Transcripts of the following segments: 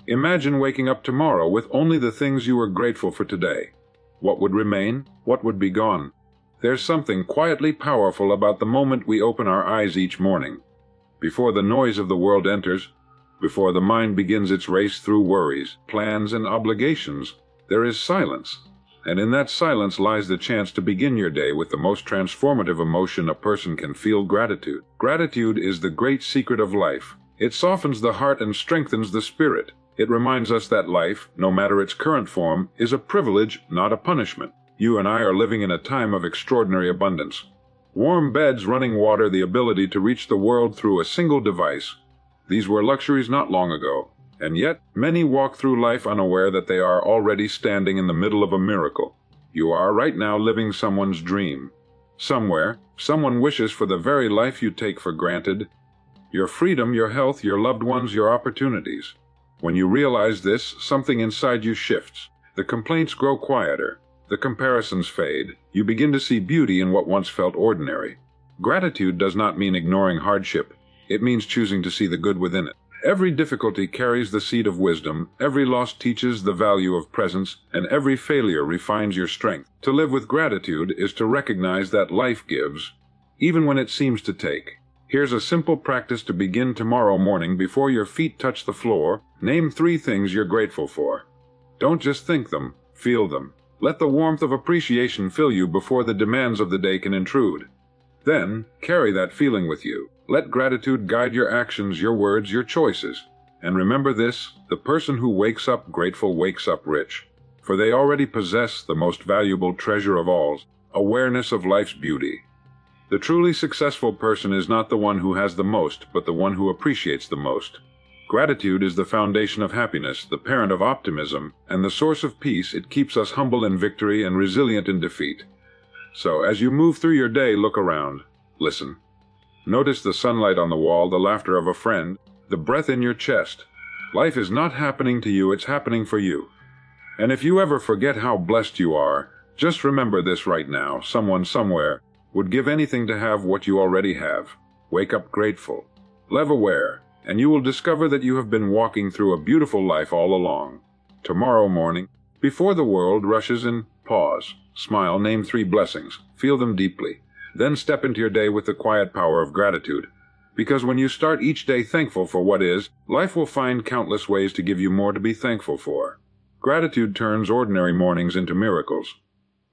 Imagine waking up tomorrow with only the things you were grateful for today. What would remain? What would be gone? There's something quietly powerful about the moment we open our eyes each morning. Before the noise of the world enters, before the mind begins its race through worries, plans, and obligations, there is silence. And in that silence lies the chance to begin your day with the most transformative emotion a person can feel: gratitude. Gratitude is the great secret of life. It softens the heart and strengthens the spirit. It reminds us that life, no matter its current form, is a privilege, not a punishment. You and I are living in a time of extraordinary abundance. Warm beds, running water, the ability to reach the world through a single device. These were luxuries not long ago, and yet many walk through life unaware that they are already standing in the middle of a miracle. You are right now living someone's dream. Somewhere, someone wishes for the very life you take for granted. Your freedom, your health, your loved ones, your opportunities. When you realize this, something inside you shifts. The complaints grow quieter. The comparisons fade. You begin to see beauty in what once felt ordinary. Gratitude does not mean ignoring hardship. It means choosing to see the good within it. Every difficulty carries the seed of wisdom, every loss teaches the value of presence, and every failure refines your strength. To live with gratitude is to recognize that life gives, even when it seems to take. Here's a simple practice to begin tomorrow morning before your feet touch the floor. Name 3 things you're grateful for. Don't just think them, feel them. Let the warmth of appreciation fill you before the demands of the day can intrude. Then, carry that feeling with you. Let gratitude guide your actions, your words, your choices. And remember this: the person who wakes up grateful wakes up rich. For they already possess the most valuable treasure of all: awareness of life's beauty. The truly successful person is not the one who has the most, but the one who appreciates the most. Gratitude is the foundation of happiness, the parent of optimism, and the source of peace. It keeps us humble in victory and resilient in defeat. So, as you move through your day, look around. Listen. Notice the sunlight on the wall, the laughter of a friend, the breath in your chest. Life is not happening to you, it's happening for you. And if you ever forget how blessed you are, just remember this right now: someone somewhere would give anything to have what you already have. Wake up grateful. Live aware, and you will discover that you have been walking through a beautiful life all along. Tomorrow morning, before the world rushes in, pause, smile, name 3 blessings, feel them deeply. Then step into your day with the quiet power of gratitude. Because when you start each day thankful for what is, life will find countless ways to give you more to be thankful for. Gratitude turns ordinary mornings into miracles.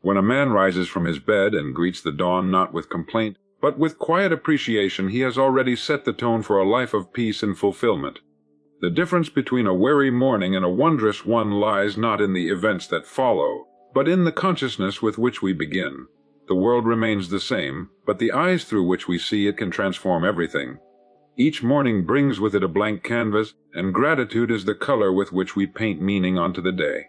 When a man rises from his bed and greets the dawn not with complaint, but with quiet appreciation, he has already set the tone for a life of peace and fulfillment. The difference between a weary morning and a wondrous one lies not in the events that follow, but in the consciousness with which we begin. The world remains the same, but the eyes through which we see it can transform everything. Each morning brings with it a blank canvas, and gratitude is the color with which we paint meaning onto the day.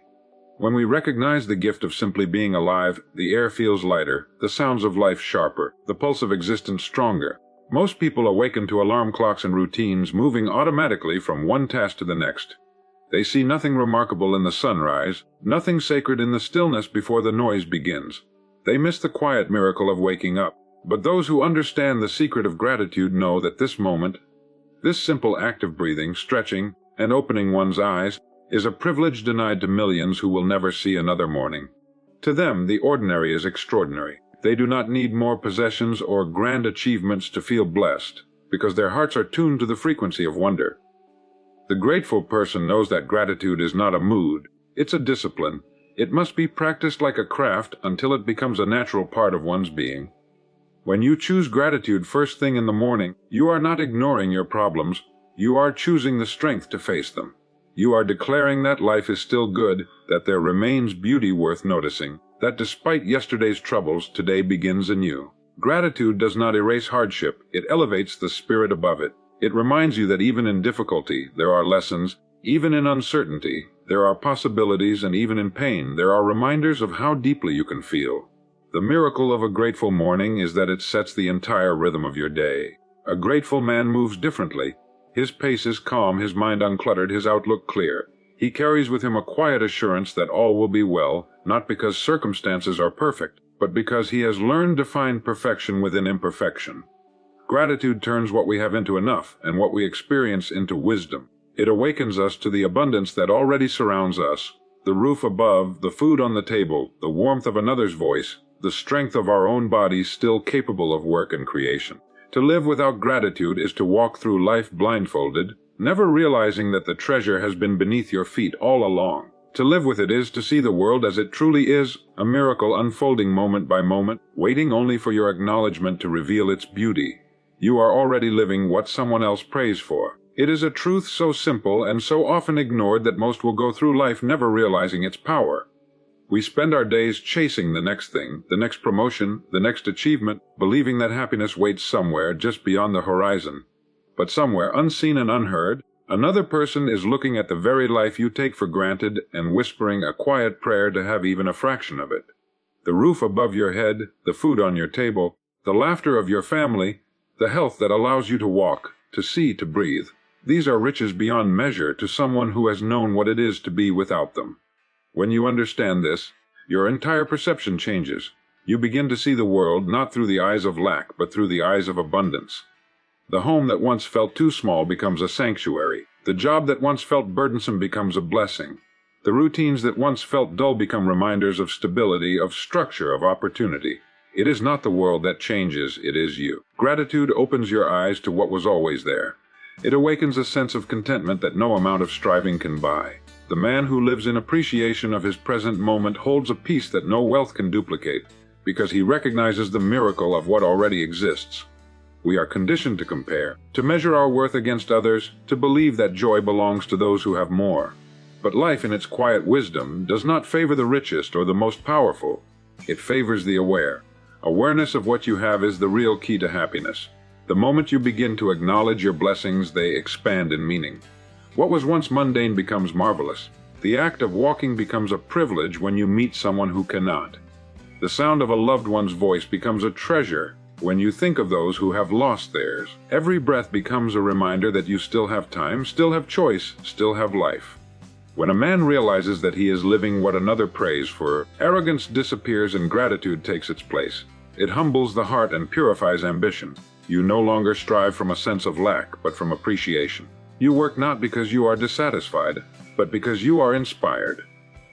When we recognize the gift of simply being alive, the air feels lighter, the sounds of life sharper, the pulse of existence stronger. Most people awaken to alarm clocks and routines, moving automatically from one task to the next. They see nothing remarkable in the sunrise, nothing sacred in the stillness before the noise begins. They miss the quiet miracle of waking up. But those who understand the secret of gratitude know that this moment, this simple act of breathing, stretching, and opening one's eyes, is a privilege denied to millions who will never see another morning. To them, the ordinary is extraordinary. They do not need more possessions or grand achievements to feel blessed, because their hearts are tuned to the frequency of wonder. The grateful person knows that gratitude is not a mood, it's a discipline. It must be practiced like a craft until it becomes a natural part of one's being. When you choose gratitude first thing in the morning, you are not ignoring your problems, you are choosing the strength to face them. You are declaring that life is still good, that there remains beauty worth noticing, that despite yesterday's troubles, today begins anew. Gratitude does not erase hardship, it elevates the spirit above it. It reminds you that even in difficulty, there are lessons, even in uncertainty, there are possibilities, and even in pain, there are reminders of how deeply you can feel. The miracle of a grateful morning is that it sets the entire rhythm of your day. A grateful man moves differently. His pace is calm, his mind uncluttered, his outlook clear. He carries with him a quiet assurance that all will be well, not because circumstances are perfect, but because he has learned to find perfection within imperfection. Gratitude turns what we have into enough, and what we experience into wisdom. It awakens us to the abundance that already surrounds us, the roof above, the food on the table, the warmth of another's voice, the strength of our own bodies still capable of work and creation. To live without gratitude is to walk through life blindfolded, never realizing that the treasure has been beneath your feet all along. To live with it is to see the world as it truly is, a miracle unfolding moment by moment, waiting only for your acknowledgement to reveal its beauty. You are already living what someone else prays for. It is a truth so simple and so often ignored that most will go through life never realizing its power. We spend our days chasing the next thing, the next promotion, the next achievement, believing that happiness waits somewhere just beyond the horizon. But somewhere, unseen and unheard, another person is looking at the very life you take for granted and whispering a quiet prayer to have even a fraction of it. The roof above your head, the food on your table, the laughter of your family, the health that allows you to walk, to see, to breathe. These are riches beyond measure to someone who has known what it is to be without them. When you understand this, your entire perception changes. You begin to see the world not through the eyes of lack, but through the eyes of abundance. The home that once felt too small becomes a sanctuary. The job that once felt burdensome becomes a blessing. The routines that once felt dull become reminders of stability, of structure, of opportunity. It is not the world that changes, it is you. Gratitude opens your eyes to what was always there. It awakens a sense of contentment that no amount of striving can buy. The man who lives in appreciation of his present moment holds a peace that no wealth can duplicate, because he recognizes the miracle of what already exists. We are conditioned to compare, to measure our worth against others, to believe that joy belongs to those who have more. But life in its quiet wisdom does not favor the richest or the most powerful. It favors the aware. Awareness of what you have is the real key to happiness. The moment you begin to acknowledge your blessings, they expand in meaning. What was once mundane becomes marvelous. The act of walking becomes a privilege when you meet someone who cannot. The sound of a loved one's voice becomes a treasure when you think of those who have lost theirs. Every breath becomes a reminder that you still have time, still have choice, still have life. When a man realizes that he is living what another prays for, arrogance disappears and gratitude takes its place. It humbles the heart and purifies ambition. You no longer strive from a sense of lack, but from appreciation. You work not because you are dissatisfied, but because you are inspired.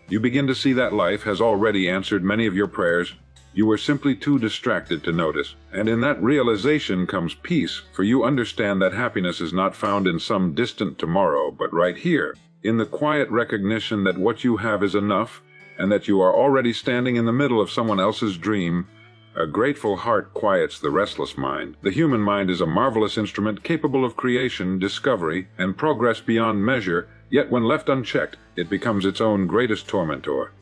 You begin to see that life has already answered many of your prayers. You were simply too distracted to notice. And in that realization comes peace, for you understand that happiness is not found in some distant tomorrow, but right here, in the quiet recognition that what you have is enough, and that you are already standing in the middle of someone else's dream. A grateful heart quiets the restless mind. The human mind is a marvelous instrument capable of creation, discovery, and progress beyond measure, yet when left unchecked, it becomes its own greatest tormentor.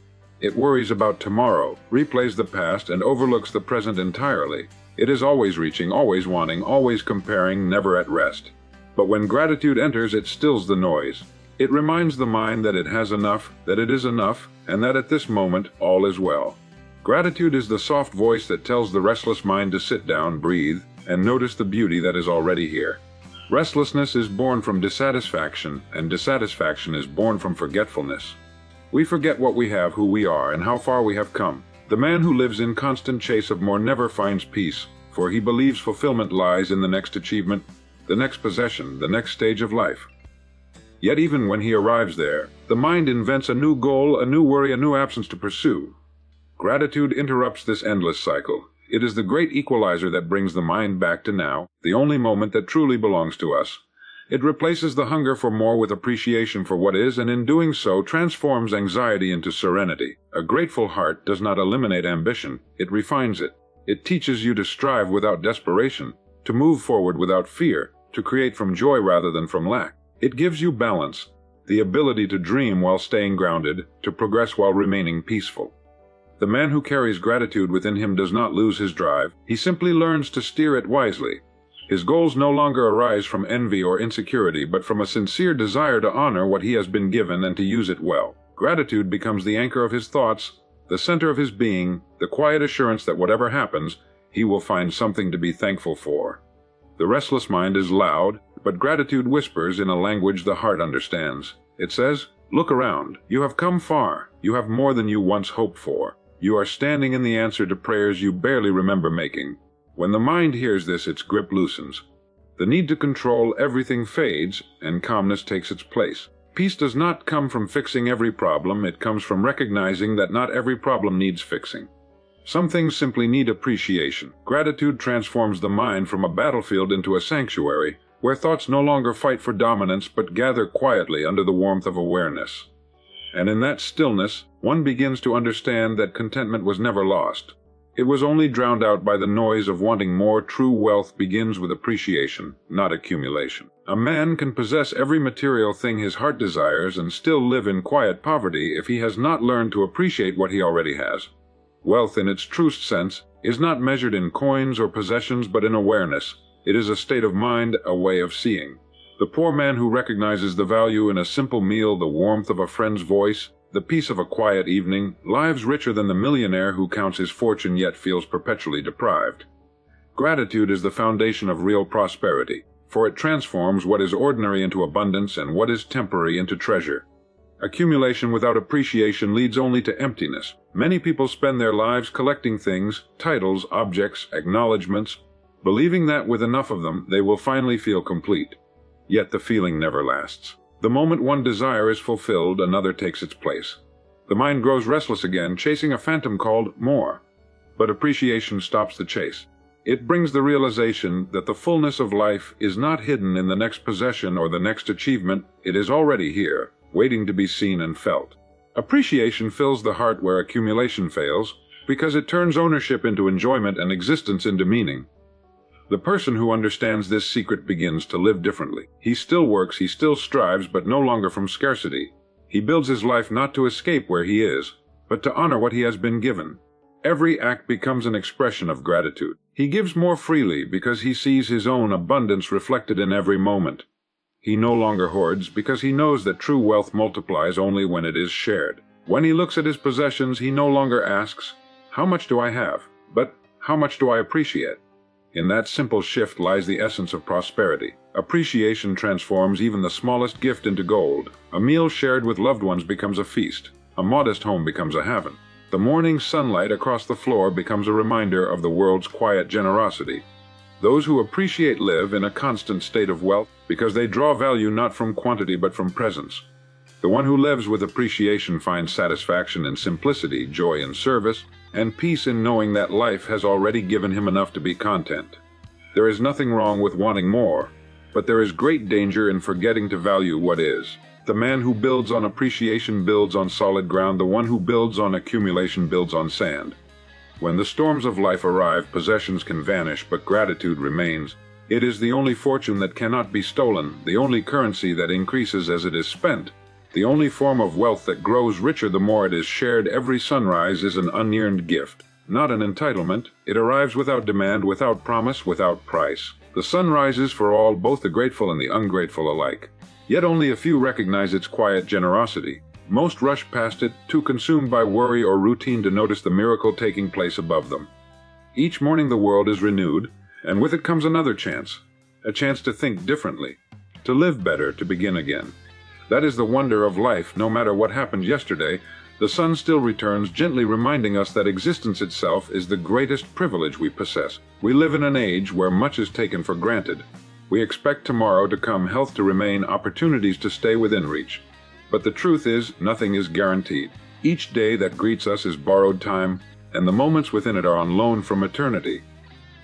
It worries about tomorrow, replays the past, and overlooks the present entirely. It is always reaching, always wanting, always comparing, never at rest. But when gratitude enters, it stills the noise. It reminds the mind that it has enough, that it is enough, and that at this moment all is well. Gratitude is the soft voice that tells the restless mind to sit down, breathe, and notice the beauty that is already here. Restlessness is born from dissatisfaction, and dissatisfaction is born from forgetfulness. We forget what we have, who we are, and how far we have come. The man who lives in constant chase of more never finds peace, for he believes fulfillment lies in the next achievement, the next possession, the next stage of life. Yet even when he arrives there, the mind invents a new goal, a new worry, a new absence to pursue. Gratitude interrupts this endless cycle. It is the great equalizer that brings the mind back to now, the only moment that truly belongs to us. It replaces the hunger for more with appreciation for what is, and in doing so transforms anxiety into serenity. A grateful heart does not eliminate ambition, it refines it. It teaches you to strive without desperation, to move forward without fear, to create from joy rather than from lack. It gives you balance, the ability to dream while staying grounded, to progress while remaining peaceful. The man who carries gratitude within him does not lose his drive, he simply learns to steer it wisely. His goals no longer arise from envy or insecurity, but from a sincere desire to honor what he has been given and to use it well. Gratitude becomes the anchor of his thoughts, the center of his being, the quiet assurance that whatever happens, he will find something to be thankful for. The restless mind is loud, but gratitude whispers in a language the heart understands. It says, "Look around. You have come far. You have more than you once hoped for. You are standing in the answer to prayers you barely remember making." When the mind hears this, its grip loosens. The need to control everything fades, and calmness takes its place. Peace does not come from fixing every problem, it comes from recognizing that not every problem needs fixing. Some things simply need appreciation. Gratitude transforms the mind from a battlefield into a sanctuary, where thoughts no longer fight for dominance but gather quietly under the warmth of awareness. And in that stillness, one begins to understand that contentment was never lost. It was only drowned out by the noise of wanting more. True wealth begins with appreciation, not accumulation. A man can possess every material thing his heart desires and still live in quiet poverty if he has not learned to appreciate what he already has. Wealth in its truest sense is not measured in coins or possessions but in awareness. It is a state of mind, a way of seeing. The poor man who recognizes the value in a simple meal, the warmth of a friend's voice, the peace of a quiet evening, lives richer than the millionaire who counts his fortune yet feels perpetually deprived. Gratitude is the foundation of real prosperity, for it transforms what is ordinary into abundance and what is temporary into treasure. Accumulation without appreciation leads only to emptiness. Many people spend their lives collecting things, titles, objects, acknowledgments, believing that with enough of them they will finally feel complete. Yet the feeling never lasts. The moment one desire is fulfilled, another takes its place. The mind grows restless again, chasing a phantom called more. But appreciation stops the chase. It brings the realization that the fullness of life is not hidden in the next possession or the next achievement. It is already here, waiting to be seen and felt. Appreciation fills the heart where accumulation fails, because it turns ownership into enjoyment and existence into meaning. The person who understands this secret begins to live differently. He still works, he still strives, but no longer from scarcity. He builds his life not to escape where he is, but to honor what he has been given. Every act becomes an expression of gratitude. He gives more freely because he sees his own abundance reflected in every moment. He no longer hoards because he knows that true wealth multiplies only when it is shared. When he looks at his possessions, he no longer asks, "How much do I have?" but "How much do I appreciate?" In that simple shift lies the essence of prosperity. Appreciation transforms even the smallest gift into gold. A meal shared with loved ones becomes a feast. A modest home becomes a heaven. The morning sunlight across the floor becomes a reminder of the world's quiet generosity. Those who appreciate live in a constant state of wealth because they draw value not from quantity but from presence. The one who lives with appreciation finds satisfaction in simplicity, joy in service, and peace in knowing that life has already given him enough to be content. There is nothing wrong with wanting more, but there is great danger in forgetting to value what is. The man who builds on appreciation builds on solid ground. The one who builds on accumulation builds on sand. When the storms of life arrive, possessions can vanish, but gratitude remains. It is the only fortune that cannot be stolen, the only currency that increases as it is spent, the only form of wealth that grows richer the more it is shared. Every sunrise is an unearned gift, not an entitlement. It arrives without demand, without promise, without price. The sun rises for all, both the grateful and the ungrateful alike. Yet only a few recognize its quiet generosity. Most rush past it, too consumed by worry or routine to notice the miracle taking place above them. Each morning the world is renewed, and with it comes another chance. A chance to think differently, to live better, to begin again. That is the wonder of life. No matter what happened yesterday, the sun still returns, gently reminding us that existence itself is the greatest privilege we possess. We live in an age where much is taken for granted. We expect tomorrow to come, health to remain, opportunities to stay within reach. But the truth is, nothing is guaranteed. Each day that greets us is borrowed time, and the moments within it are on loan from eternity.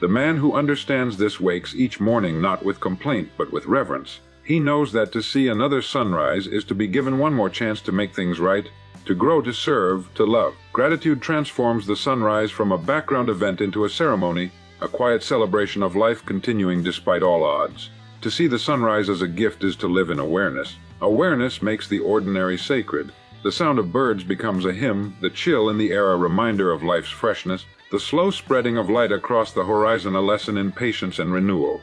The man who understands this wakes each morning not with complaint but with reverence. He knows that to see another sunrise is to be given one more chance to make things right, to grow, to serve, to love. Gratitude transforms the sunrise from a background event into a ceremony, a quiet celebration of life continuing despite all odds. To see the sunrise as a gift is to live in awareness. Awareness makes the ordinary sacred. The sound of birds becomes a hymn, the chill in the air a reminder of life's freshness, the slow spreading of light across the horizon a lesson in patience and renewal.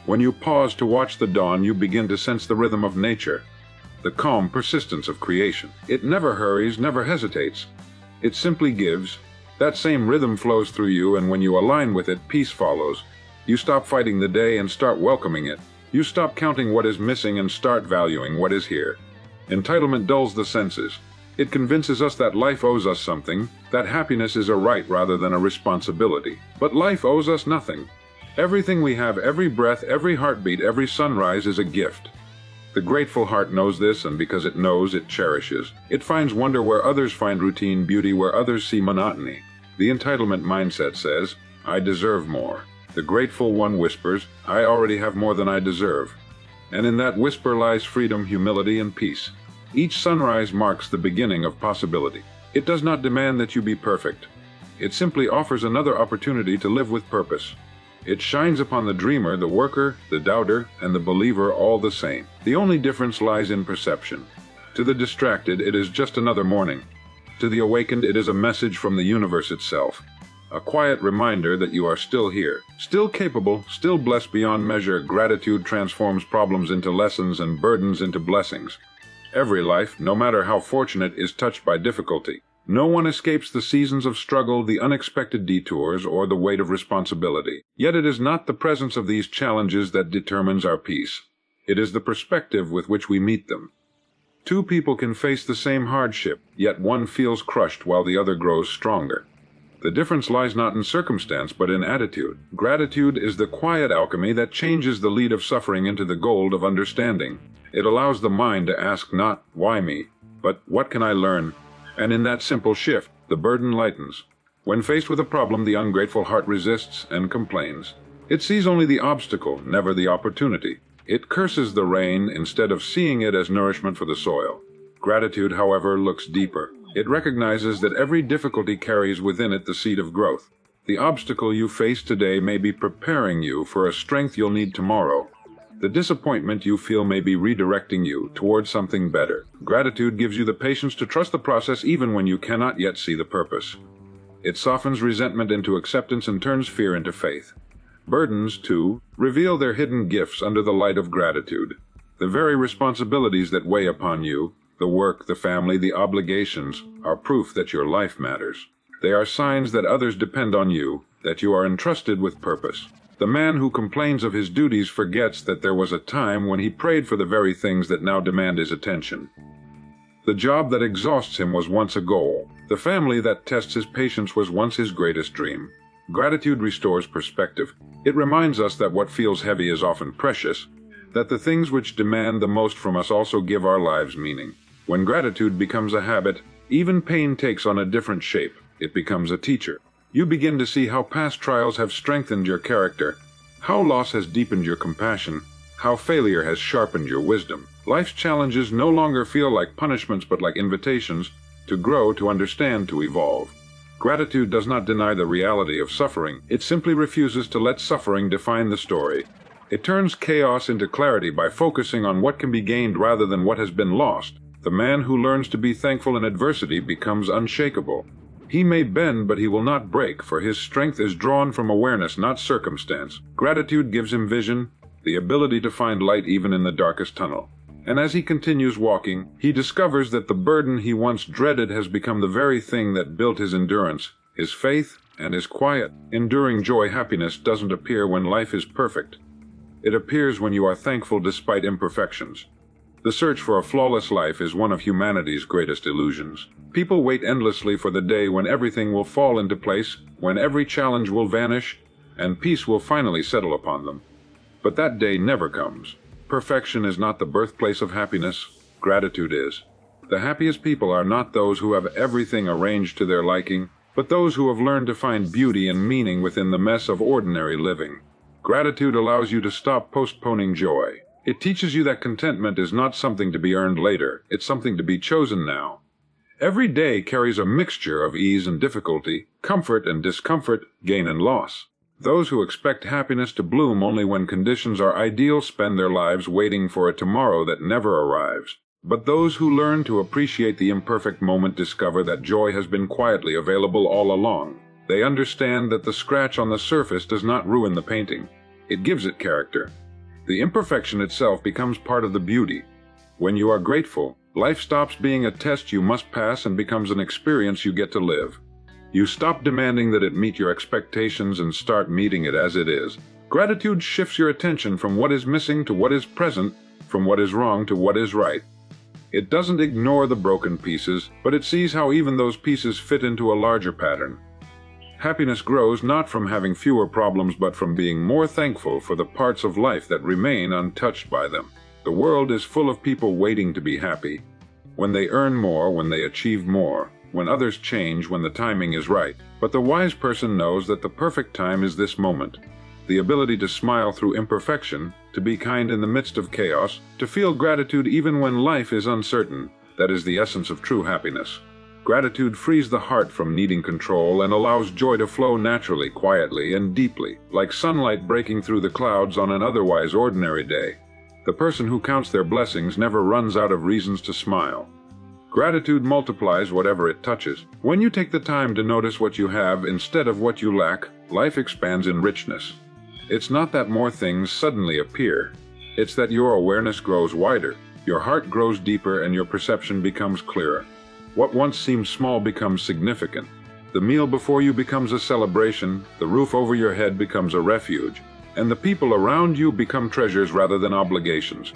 When you pause to watch the dawn, you begin to sense the rhythm of nature, the calm persistence of creation. It never hurries, never hesitates. It simply gives. That same rhythm flows through you, and when you align with it, peace follows. You stop fighting the day and start welcoming it. You stop counting what is missing and start valuing what is here. Entitlement dulls the senses. It convinces us that life owes us something, that happiness is a right rather than a responsibility. But life owes us nothing. Everything we have, every breath, every heartbeat, every sunrise is a gift. The grateful heart knows this, and because it knows, it cherishes. It finds wonder where others find routine, beauty where others see monotony. The entitlement mindset says, I deserve more. The grateful one whispers, I already have more than I deserve. And in that whisper lies freedom, humility, and peace. Each sunrise marks the beginning of possibility. It does not demand that you be perfect. It simply offers another opportunity to live with purpose. It shines upon the dreamer, the worker, the doubter, and the believer all the same. The only difference lies in perception. To the distracted, it is just another morning. To the awakened, it is a message from the universe itself. A quiet reminder that you are still here, still capable, still blessed beyond measure. Gratitude transforms problems into lessons and burdens into blessings. Every life, no matter how fortunate, is touched by difficulty. No one escapes the seasons of struggle, the unexpected detours, or the weight of responsibility. Yet it is not the presence of these challenges that determines our peace. It is the perspective with which we meet them. Two people can face the same hardship, yet one feels crushed while the other grows stronger. The difference lies not in circumstance, but in attitude. Gratitude is the quiet alchemy that changes the lead of suffering into the gold of understanding. It allows the mind to ask not, why me, but what can I learn? And in that simple shift, the burden lightens. When faced with a problem, the ungrateful heart resists and complains. It sees only the obstacle, never the opportunity. It curses the rain instead of seeing it as nourishment for the soil. Gratitude, however, looks deeper. It recognizes that every difficulty carries within it the seed of growth. The obstacle you face today may be preparing you for a strength you'll need tomorrow. The disappointment you feel may be redirecting you towards something better. Gratitude gives you the patience to trust the process even when you cannot yet see the purpose. It softens resentment into acceptance and turns fear into faith. Burdens, too, reveal their hidden gifts under the light of gratitude. The very responsibilities that weigh upon you, the work, the family, the obligations, are proof that your life matters. They are signs that others depend on you, that you are entrusted with purpose. The man who complains of his duties forgets that there was a time when he prayed for the very things that now demand his attention. The job that exhausts him was once a goal. The family that tests his patience was once his greatest dream. Gratitude restores perspective. It reminds us that what feels heavy is often precious, that the things which demand the most from us also give our lives meaning. When gratitude becomes a habit, even pain takes on a different shape. It becomes a teacher. You begin to see how past trials have strengthened your character, how loss has deepened your compassion, how failure has sharpened your wisdom. Life's challenges no longer feel like punishments but like invitations to grow, to understand, to evolve. Gratitude does not deny the reality of suffering. It simply refuses to let suffering define the story. It turns chaos into clarity by focusing on what can be gained rather than what has been lost. The man who learns to be thankful in adversity becomes unshakable. He may bend, but he will not break, for his strength is drawn from awareness, not circumstance. Gratitude gives him vision, the ability to find light even in the darkest tunnel. And as he continues walking, he discovers that the burden he once dreaded has become the very thing that built his endurance, his faith, and his quiet, enduring joy. Happiness doesn't appear when life is perfect. It appears when you are thankful despite imperfections. The search for a flawless life is one of humanity's greatest illusions. People wait endlessly for the day when everything will fall into place, when every challenge will vanish, and peace will finally settle upon them. But that day never comes. Perfection is not the birthplace of happiness. Gratitude is. The happiest people are not those who have everything arranged to their liking, but those who have learned to find beauty and meaning within the mess of ordinary living. Gratitude allows you to stop postponing joy. It teaches you that contentment is not something to be earned later, it's something to be chosen now. Every day carries a mixture of ease and difficulty, comfort and discomfort, gain and loss. Those who expect happiness to bloom only when conditions are ideal spend their lives waiting for a tomorrow that never arrives. But those who learn to appreciate the imperfect moment discover that joy has been quietly available all along. They understand that the scratch on the surface does not ruin the painting. It gives it character. The imperfection itself becomes part of the beauty. When you are grateful, life stops being a test you must pass and becomes an experience you get to live. You stop demanding that it meet your expectations and start meeting it as it is. Gratitude shifts your attention from what is missing to what is present, from what is wrong to what is right. It doesn't ignore the broken pieces, but it sees how even those pieces fit into a larger pattern. Happiness grows not from having fewer problems but from being more thankful for the parts of life that remain untouched by them. The world is full of people waiting to be happy. When they earn more, when they achieve more, when others change, when the timing is right. But the wise person knows that the perfect time is this moment. The ability to smile through imperfection, to be kind in the midst of chaos, to feel gratitude even when life is uncertain, that is the essence of true happiness. Gratitude frees the heart from needing control and allows joy to flow naturally, quietly, and deeply, like sunlight breaking through the clouds on an otherwise ordinary day. The person who counts their blessings never runs out of reasons to smile. Gratitude multiplies whatever it touches. When you take the time to notice what you have instead of what you lack, life expands in richness. It's not that more things suddenly appear. It's that your awareness grows wider, your heart grows deeper, and your perception becomes clearer. What once seemed small becomes significant. The meal before you becomes a celebration, the roof over your head becomes a refuge, and the people around you become treasures rather than obligations.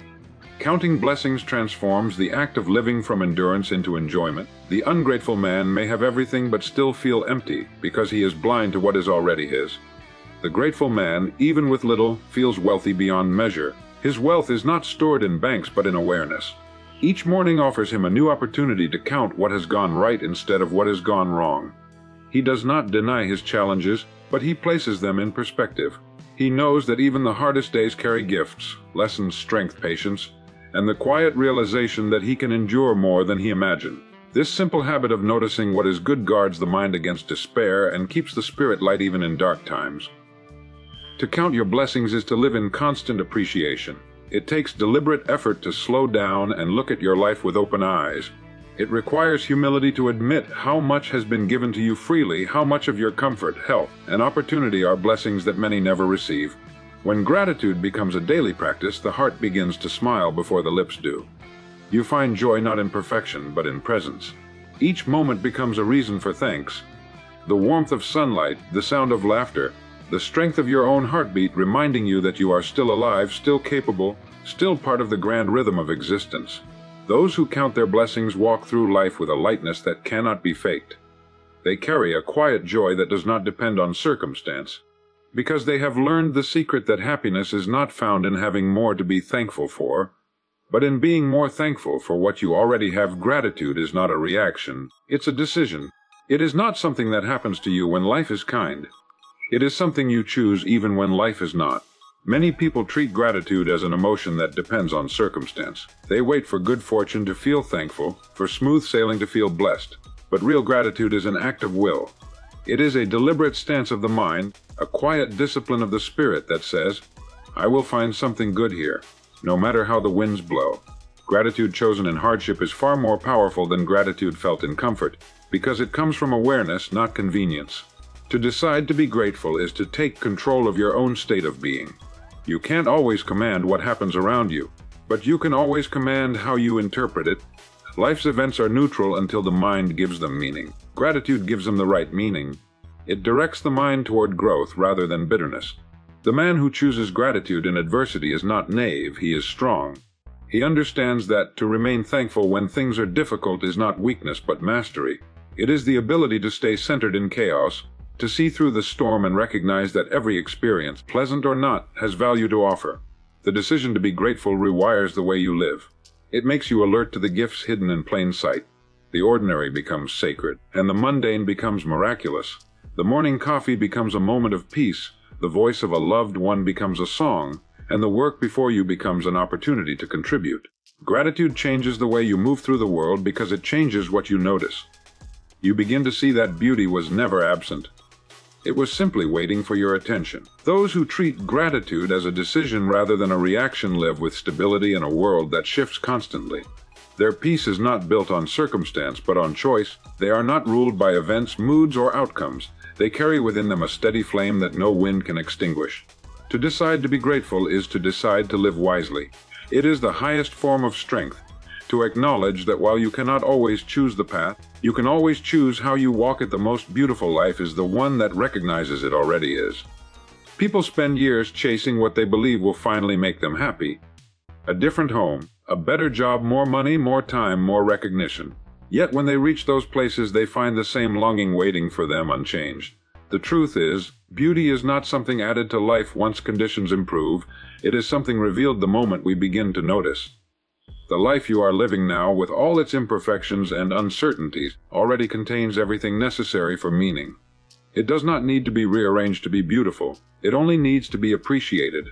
Counting blessings transforms the act of living from endurance into enjoyment. The ungrateful man may have everything but still feel empty because he is blind to what is already his. The grateful man, even with little, feels wealthy beyond measure. His wealth is not stored in banks but in awareness. Each morning offers him a new opportunity to count what has gone right instead of what has gone wrong. He does not deny his challenges, but he places them in perspective. He knows that even the hardest days carry gifts, lessons, strength, patience, and the quiet realization that he can endure more than he imagined. This simple habit of noticing what is good guards the mind against despair and keeps the spirit light even in dark times. To count your blessings is to live in constant appreciation. It takes deliberate effort to slow down and look at your life with open eyes. It requires humility to admit how much has been given to you freely, how much of your comfort, health, and opportunity are blessings that many never receive. When gratitude becomes a daily practice, the heart begins to smile before the lips do. You find joy not in perfection, but in presence. Each moment becomes a reason for thanks. The warmth of sunlight, the sound of laughter, the strength of your own heartbeat reminding you that you are still alive, still capable, still part of the grand rhythm of existence. Those who count their blessings walk through life with a lightness that cannot be faked. They carry a quiet joy that does not depend on circumstance, because they have learned the secret that happiness is not found in having more to be thankful for, but in being more thankful for what you already have. Gratitude is not a reaction, it's a decision. It is not something that happens to you when life is kind. It is something you choose even when life is not. Many people treat gratitude as an emotion that depends on circumstance. They wait for good fortune to feel thankful, for smooth sailing to feel blessed. But real gratitude is an act of will. It is a deliberate stance of the mind, a quiet discipline of the spirit that says, I will find something good here, no matter how the winds blow. Gratitude chosen in hardship is far more powerful than gratitude felt in comfort, because it comes from awareness, not convenience. To decide to be grateful is to take control of your own state of being. You can't always command what happens around you, but you can always command how you interpret it. Life's events are neutral until the mind gives them meaning. Gratitude gives them the right meaning. It directs the mind toward growth rather than bitterness. The man who chooses gratitude in adversity is not naive, he is strong. He understands that to remain thankful when things are difficult is not weakness but mastery. It is the ability to stay centered in chaos, to see through the storm and recognize that every experience, pleasant or not, has value to offer. The decision to be grateful rewires the way you live. It makes you alert to the gifts hidden in plain sight. The ordinary becomes sacred, and the mundane becomes miraculous. The morning coffee becomes a moment of peace, the voice of a loved one becomes a song, and the work before you becomes an opportunity to contribute. Gratitude changes the way you move through the world because it changes what you notice. You begin to see that beauty was never absent. It was simply waiting for your attention. Those who treat gratitude as a decision rather than a reaction live with stability in a world that shifts constantly. Their peace is not built on circumstance but on choice. They are not ruled by events, moods, or outcomes. They carry within them a steady flame that no wind can extinguish. To decide to be grateful is to decide to live wisely. It is the highest form of strength. To acknowledge that while you cannot always choose the path, you can always choose how you walk it. The most beautiful life is the one that recognizes it already is. People spend years chasing what they believe will finally make them happy. A different home, a better job, more money, more time, more recognition. Yet when they reach those places, they find the same longing waiting for them unchanged. The truth is, beauty is not something added to life once conditions improve, it is something revealed the moment we begin to notice. The life you are living now, with all its imperfections and uncertainties, already contains everything necessary for meaning. It does not need to be rearranged to be beautiful, it only needs to be appreciated.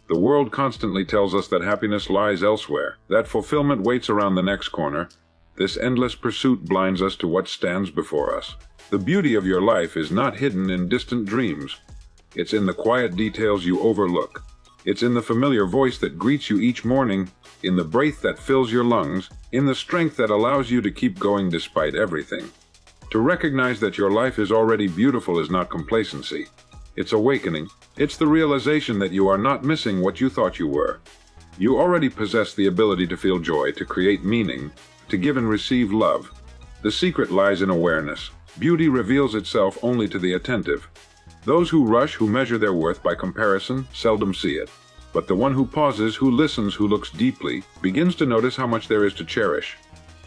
The world constantly tells us that happiness lies elsewhere, that fulfillment waits around the next corner. This endless pursuit blinds us to what stands before us. The beauty of your life is not hidden in distant dreams. It's in the quiet details you overlook. It's in the familiar voice that greets you each morning, in the breath that fills your lungs, in the strength that allows you to keep going despite everything. To recognize that your life is already beautiful is not complacency. It's awakening. It's the realization that you are not missing what you thought you were. You already possess the ability to feel joy, to create meaning, to give and receive love. The secret lies in awareness. Beauty reveals itself only to the attentive. Those who rush, who measure their worth by comparison, seldom see it. But the one who pauses, who listens, who looks deeply, begins to notice how much there is to cherish.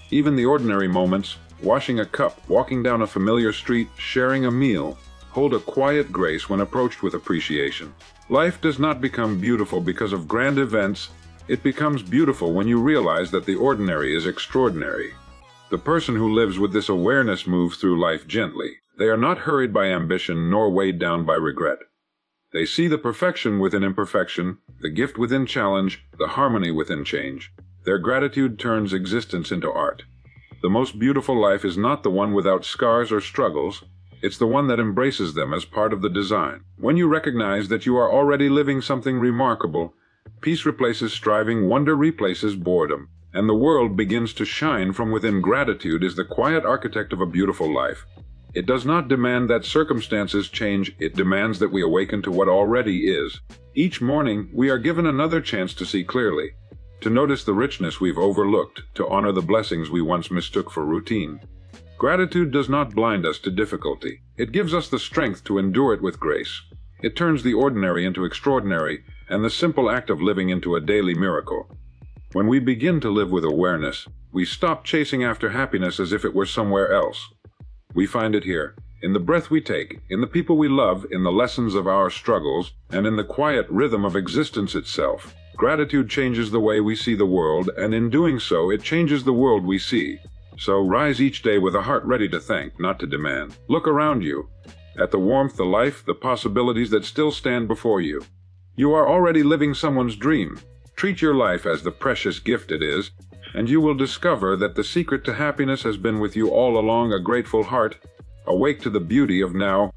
Even the ordinary moments, washing a cup, walking down a familiar street, sharing a meal, hold a quiet grace when approached with appreciation. Life does not become beautiful because of grand events. It becomes beautiful when you realize that the ordinary is extraordinary. The person who lives with this awareness moves through life gently. They are not hurried by ambition nor weighed down by regret. They see the perfection within imperfection, the gift within challenge, the harmony within change. Their gratitude turns existence into art. The most beautiful life is not the one without scars or struggles. It's the one that embraces them as part of the design. When you recognize that you are already living something remarkable, peace replaces striving, wonder replaces boredom, and the world begins to shine from within. Gratitude is the quiet architect of a beautiful life. It does not demand that circumstances change, it demands that we awaken to what already is. Each morning, we are given another chance to see clearly, to notice the richness we've overlooked, to honor the blessings we once mistook for routine. Gratitude does not blind us to difficulty. It gives us the strength to endure it with grace. It turns the ordinary into extraordinary, and the simple act of living into a daily miracle. When we begin to live with awareness, we stop chasing after happiness as if it were somewhere else. We find it here, in the breath we take, in the people we love, in the lessons of our struggles, and in the quiet rhythm of existence itself. Gratitude changes the way we see the world, and in doing so, it changes the world we see. So rise each day with a heart ready to thank, not to demand. Look around you, at the warmth, the life, the possibilities that still stand before you. You are already living someone's dream. Treat your life as the precious gift it is, and you will discover that the secret to happiness has been with you all along. A grateful heart, awake to the beauty of now.